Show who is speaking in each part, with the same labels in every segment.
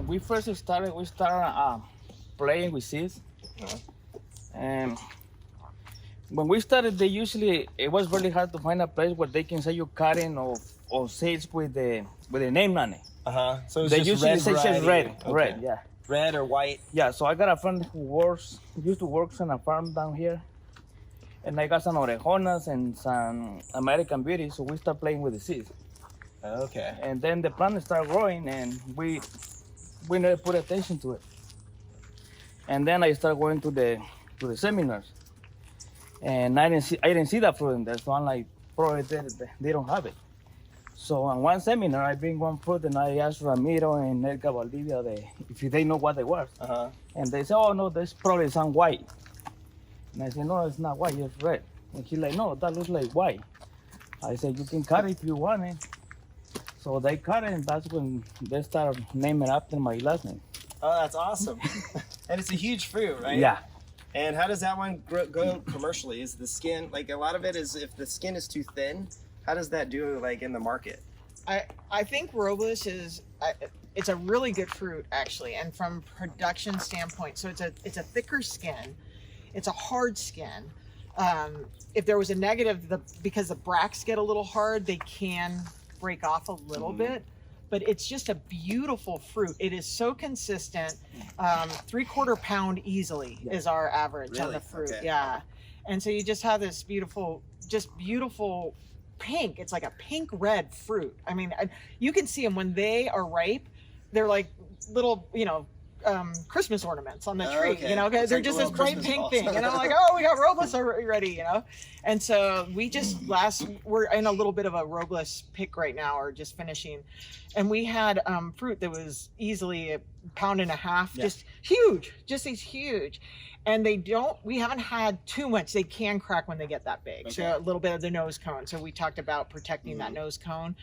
Speaker 1: when we first started, we started playing with seeds. And when we started, it was really hard to find a place where they can say you're cutting or seeds with the name on it.
Speaker 2: So it's
Speaker 1: They
Speaker 2: just
Speaker 1: usually
Speaker 2: red
Speaker 1: say just
Speaker 2: variety.
Speaker 1: red,
Speaker 2: Okay.
Speaker 1: red, yeah.
Speaker 2: Red or white.
Speaker 1: Yeah, so I got a friend who used to work on a farm down here. And I got some orejonas and some American Beauty, so we start playing with the seeds.
Speaker 2: Okay.
Speaker 1: And then the plant started growing, and we never put attention to it. And then I started going to the seminars, and I didn't see that fruit in there, so I'm like, probably they don't have it. So on one seminar, I bring one fruit, and I asked Ramiro and Edgar Valdivia if they know what they were. And they say, oh no, there's probably some white. And I said, no, it's not white, it's red. And he's like, no, that looks like white. I said, you can cut it if you want it. So they cut it, and that's when they started naming after my last name.
Speaker 2: Oh, that's awesome. And it's a huge fruit, right?
Speaker 1: Yeah.
Speaker 2: And how does that one go commercially? Is the skin, like a lot of it is, if the skin is too thin, how does that do like in the market?
Speaker 3: I think Robles it's a really good fruit actually, and from production standpoint, so it's a thicker skin, it's a hard skin. If there was a negative, because the bracts get a little hard, they can break off a little bit, but it's just a beautiful fruit. It is so consistent. 3/4 pound easily is our average on the fruit.
Speaker 2: Okay.
Speaker 3: Yeah, and so you just have this beautiful pink. It's like a pink red fruit. I mean, you can see them when they are ripe. They're like little, Christmas ornaments on the tree.
Speaker 2: Okay.
Speaker 3: You know, because they're
Speaker 2: like
Speaker 3: just
Speaker 2: little
Speaker 3: this bright
Speaker 2: Christmas
Speaker 3: pink
Speaker 2: balls.
Speaker 3: thing. And I'm like, oh, we got Robles already. You know, and so we just we're in a little bit of a Robles pick right now, or just finishing, and we had fruit that was easily 1.5 pounds, just huge, just these huge. And we haven't had too much. They can crack when they get that big.
Speaker 2: Okay.
Speaker 3: So a little bit of the nose cone. So we talked about protecting that nose cone.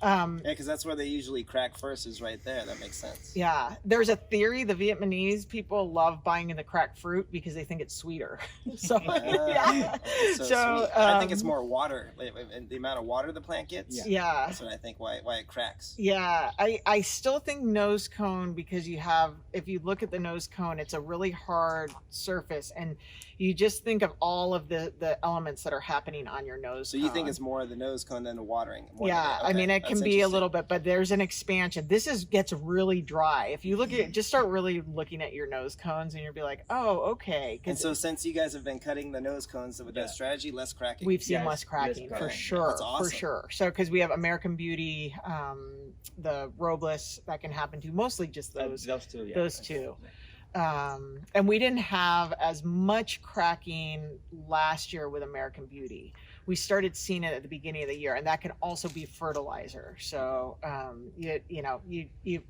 Speaker 2: Yeah, because that's where they usually crack first, is right there. That makes sense.
Speaker 3: Yeah, there's a theory, the Vietnamese people love buying in the cracked fruit because they think it's sweeter. So, yeah.
Speaker 2: So
Speaker 3: So,
Speaker 2: sweet. I think it's more water, the amount of water the plant gets.
Speaker 3: Yeah.
Speaker 2: That's what I think, why it cracks.
Speaker 3: Yeah, I still think nose cone, because if you look at the nose cone, it's a really hard surface, and you just think of all of the elements that are happening on your nose cone.
Speaker 2: So you think it's more the nose cone than the watering?
Speaker 3: Yeah, I mean, it can be a little bit, but there's an expansion. This gets really dry. If you look at it, just start really looking at your nose cones, and you'll be like, oh, okay.
Speaker 2: And so since you guys have been cutting the nose cones with that strategy, less cracking.
Speaker 3: We've seen less cracking, for sure.
Speaker 2: That's awesome.
Speaker 3: For sure. So, because we have American Beauty, the Robles, that can happen to mostly just those
Speaker 1: two. Yeah.
Speaker 3: those two. And we didn't have as much cracking last year with American Beauty. We started seeing it at the beginning of the year, and that can also be fertilizer. So,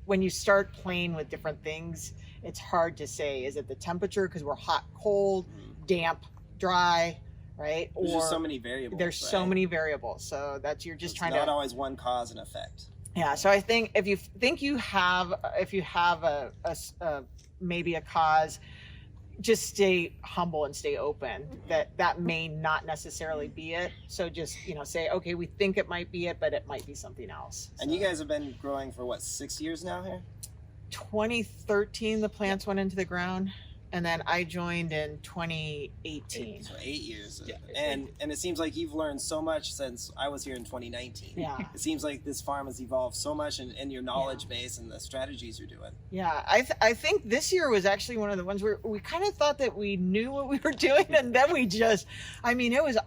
Speaker 3: when you start playing with different things, it's hard to say, is it the temperature, because we're hot, cold, damp, dry, right?
Speaker 2: There's just so many variables.
Speaker 3: There's so many variables. So you're just trying to.
Speaker 2: Not always one cause and effect.
Speaker 3: Yeah. So I think if you have maybe a cause, just stay humble and stay open. That may not necessarily be it. So just, say, okay, we think it might be it, but it might be something else.
Speaker 2: And you guys have been growing for what, 6 years now here?
Speaker 3: 2013, the plants went into the ground. And then I joined in 2018.
Speaker 2: So 8 years. Yeah. And it seems like you've learned so much since I was here in 2019.
Speaker 3: Yeah.
Speaker 2: It seems like this farm has evolved so much in your knowledge base and the strategies you're doing.
Speaker 3: Yeah, I think this year was actually one of the ones where we kind of thought that we knew what we were doing, and then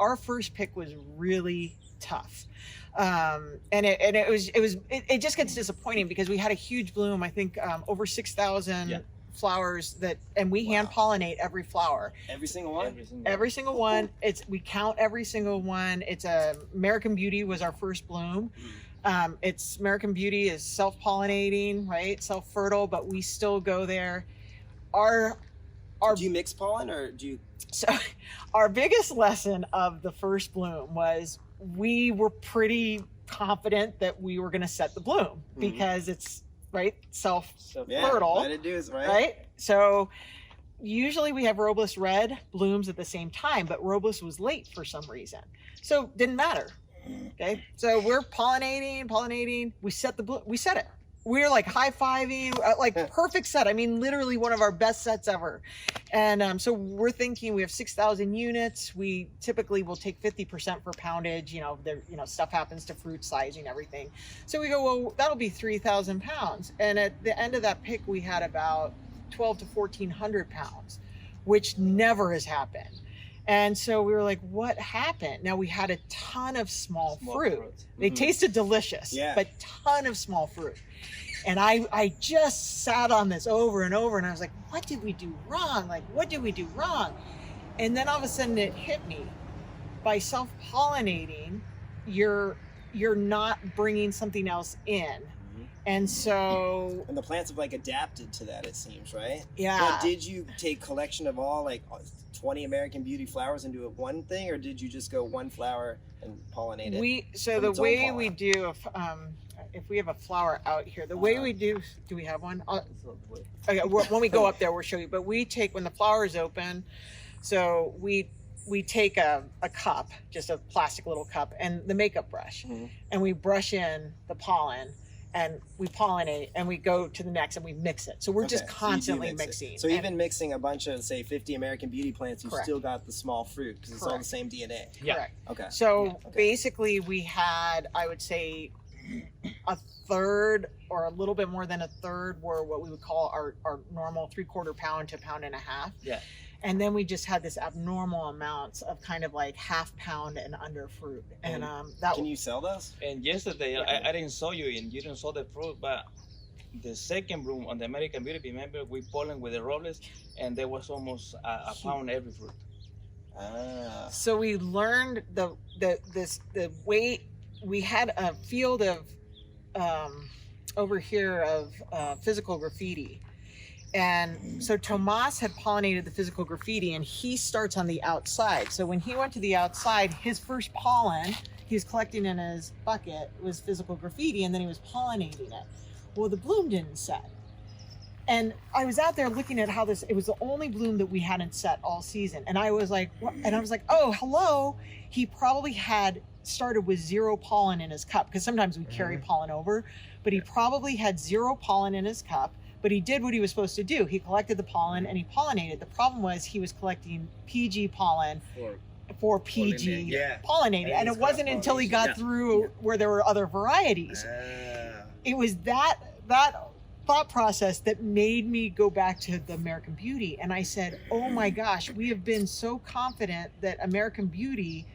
Speaker 3: our first pick was really tough. And it just gets disappointing, because we had a huge bloom, I think over 6,000 flowers, and we hand pollinate every flower.
Speaker 2: Every single one?
Speaker 3: Every single one. We count every single one. It's American Beauty was our first bloom. It's American Beauty is self-pollinating, right? Self-fertile, but we still go there. Do
Speaker 2: you mix pollen, or do you?
Speaker 3: So our biggest lesson of the first bloom was we were pretty confident that we were going to set the bloom, because it's right self-fertile.
Speaker 2: Yeah, it is, right?
Speaker 3: So usually we have Robles red blooms at the same time, but Robles was late for some reason, so didn't matter. Okay, so we're pollinating. We set it. we're like high-fiving, like perfect set. I mean, literally one of our best sets ever. And so we're thinking we have 6,000 units. We typically will take 50% for poundage. You know, stuff happens to fruit sizing, everything. So we go, well, that'll be 3,000 pounds. And at the end of that pick, we had about 12 to 1,400 pounds, which never has happened. And so we were like, what happened? Now we had a ton of small fruit. They tasted delicious, but ton of small fruit. And I just sat on this over and over, and I was like, what did we do wrong? Like, what did we do wrong? And then all of a sudden it hit me. By self-pollinating, you're not bringing something else in. And so...
Speaker 2: And the plants have like adapted to that, it seems, right?
Speaker 3: Yeah.
Speaker 2: But did you take collection of all like 20 American Beauty flowers and do it one thing, or did you just go one flower and pollinate it?
Speaker 3: So the way we do, if we have a flower out here, the way we do we have one? Okay, when we go up there, we'll show you. But we take, when the flower is open, so we take a cup, just a plastic little cup, and the makeup brush, and we brush in the pollen, and we pollinate, and we go to the next, and we mix it. So we're just constantly mixing.
Speaker 2: So even mixing a bunch of, say, 50 American Beauty plants, you've still got the small fruit, because it's all the same DNA.
Speaker 3: Correct.
Speaker 2: Okay.
Speaker 3: So basically we had, I would say, a third or a little bit more than a third were what we would call our normal 3/4 pound to 1.5 pounds.
Speaker 1: Yeah.
Speaker 3: And then we just had this abnormal amounts of kind of like 1/2 pound and under fruit. And that
Speaker 2: can you sell those?
Speaker 1: And yesterday I didn't show you, and you didn't show the fruit, but the second bloom on the American Beauty, remember we pollen with the Robles, and there was almost a pound every fruit.
Speaker 3: So we learned the way we had a field of over here of physical graffiti. And so Tomas had pollinated the physical graffiti, and he starts on the outside. So when he went to the outside, his first pollen he was collecting in his bucket was physical graffiti, and then he was pollinating it. Well, the bloom didn't set. And I was out there looking at how it was the only bloom that we hadn't set all season. And I was like, what? And I was like, oh, hello. He probably had started with 0 pollen in his cup, because sometimes we carry pollen over, but he probably had 0 pollen in his cup. But he did what he was supposed to do. He collected the pollen and he pollinated. The problem was he was collecting PG pollen for PG pollinating. And it wasn't until he got through where there were other varieties. It was that thought process that made me go back to the American Beauty. And I said, oh my gosh, we have been so confident that American Beauty,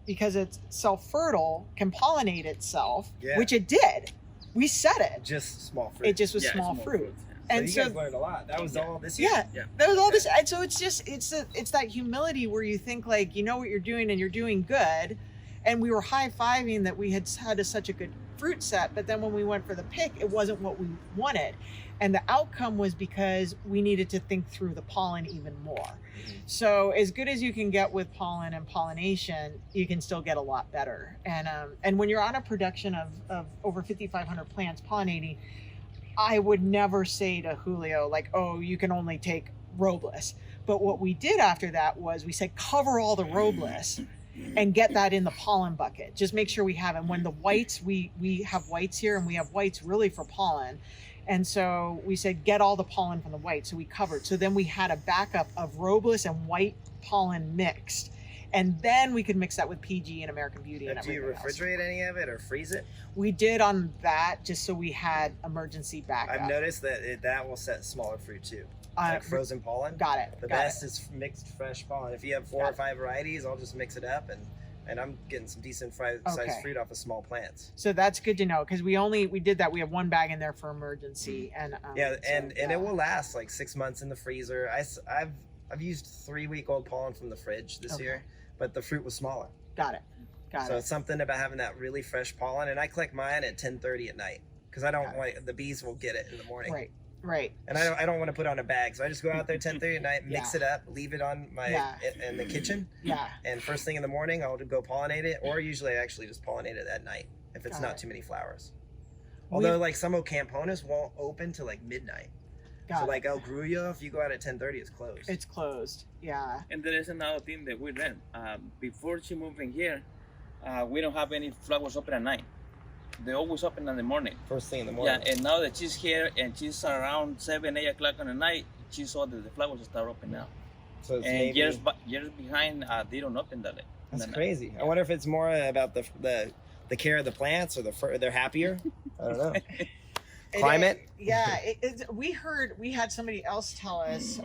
Speaker 3: because it's self-fertile, can pollinate itself, which it did. We said it.
Speaker 2: Just small fruit.
Speaker 3: It just was small fruit. And
Speaker 2: so you guys learned a lot. That was all this year.
Speaker 3: That was all this. And so it's that humility where you think like, you know what you're doing and you're doing good. And we were high-fiving that we had such a good fruit set, but then when we went for the pick, it wasn't what we wanted. And the outcome was because we needed to think through the pollen even more. So as good as you can get with pollen and pollination, you can still get a lot better. And when you're on a production of over 5,500 plants pollinating, I would never say to Julio, like, oh, you can only take Robles. But what we did after that was we said, cover all the Robles and get that in the pollen bucket. Just make sure we have them. When the whites, we have whites here, and we have whites really for pollen. And so we said, get all the pollen from the white. So we covered. So then we had a backup of Robles and white pollen mixed. And then we could mix that with PG and American Beauty and everything else.
Speaker 2: Do you refrigerate any of it or freeze it?
Speaker 3: We did on that, just so we had emergency backup.
Speaker 2: I've noticed that that will set smaller fruit too. Like frozen pollen.
Speaker 3: Got it.
Speaker 2: The best is mixed fresh pollen. If you have 4 or 5 varieties, I'll just mix it up, and I'm getting some decent sized fruit off of small plants.
Speaker 3: So that's good to know, because we did that. We have 1 bag in there for emergency, and
Speaker 2: and it will last like 6 months in the freezer. I've used 3-week-old pollen from the fridge this year, but the fruit was smaller.
Speaker 3: Got it.
Speaker 2: So it's something about having that really fresh pollen, and I collect mine at 10:30 at night because I don't like the bees will get it in the morning.
Speaker 3: Right.
Speaker 2: And I don't want to put on a bag, so I just go out there 10:30 at night, mix it up, leave it on in the kitchen. And first thing in the morning, I'll go pollinate it, or usually I actually just pollinate it at night if it's not too many flowers. Although like some Ocamponas won't open till like midnight. So like El Grullo, if you go out at 10:30, it's closed.
Speaker 3: It's closed. Yeah.
Speaker 1: And there is another thing that we learned. Before she moved in here, we don't have any flowers open at night. they always open in the morning.
Speaker 2: First thing in the morning.
Speaker 1: Yeah, and now that she's here and she's around 7, 8 o'clock in the night, she saw that the flowers start opening now.
Speaker 2: So it's
Speaker 1: and
Speaker 2: maybe...
Speaker 1: years behind, they don't open that late.
Speaker 2: That's crazy. I wonder if it's more about the care of the plants, or they're happier. I don't know. Climate.
Speaker 3: We had somebody else tell us,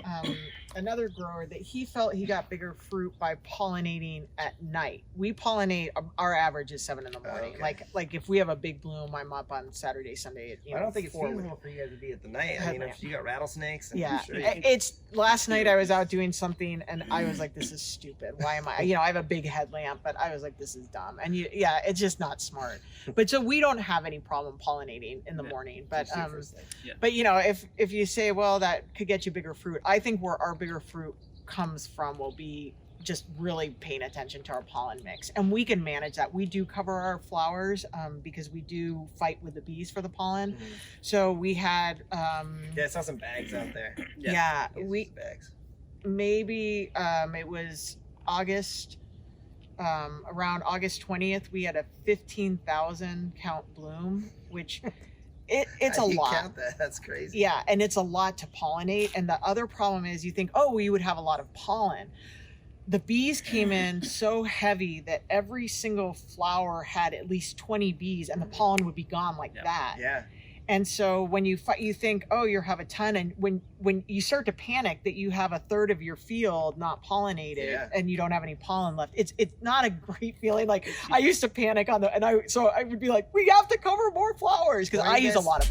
Speaker 3: another grower, that he felt he got bigger fruit by pollinating at night. We pollinate, our average is 7 in the morning. Okay. Like if we have a big bloom, I'm up on Saturday, Sunday.
Speaker 2: I don't think it's feasible for you guys to be at the night. I mean, if you got rattlesnakes.
Speaker 3: Sure it's last night I was out doing something and I was like, this is stupid. Why am I? I have a big headlamp, but I was like, this is dumb. And it's just not smart. But so we don't have any problem pollinating in the morning. But but if you say, well, that could get you bigger fruit, I think where our bigger fruit comes from will be just really paying attention to our pollen mix, and we can manage that. We do cover our flowers because we do fight with the bees for the pollen. Mm-hmm. So we had
Speaker 2: I saw some bags out there.
Speaker 3: We
Speaker 2: bags.
Speaker 3: Maybe it was August, around August 20th, we had a 15,000 count bloom, which it's a lot.
Speaker 2: Count that? That's crazy.
Speaker 3: Yeah, and it's a lot to pollinate. And the other problem is, you think, oh, we would have a lot of pollen. The bees came in so heavy that every single flower had at least 20 bees, and the pollen would be gone like that.
Speaker 2: Yeah.
Speaker 3: And so when you think, oh, you have a ton, and when you start to panic that you have a third of your field not pollinated and you don't have any pollen left, it's not a great feeling. Like I used to panic on I would be like, we have to cover more flowers, because I use a lot of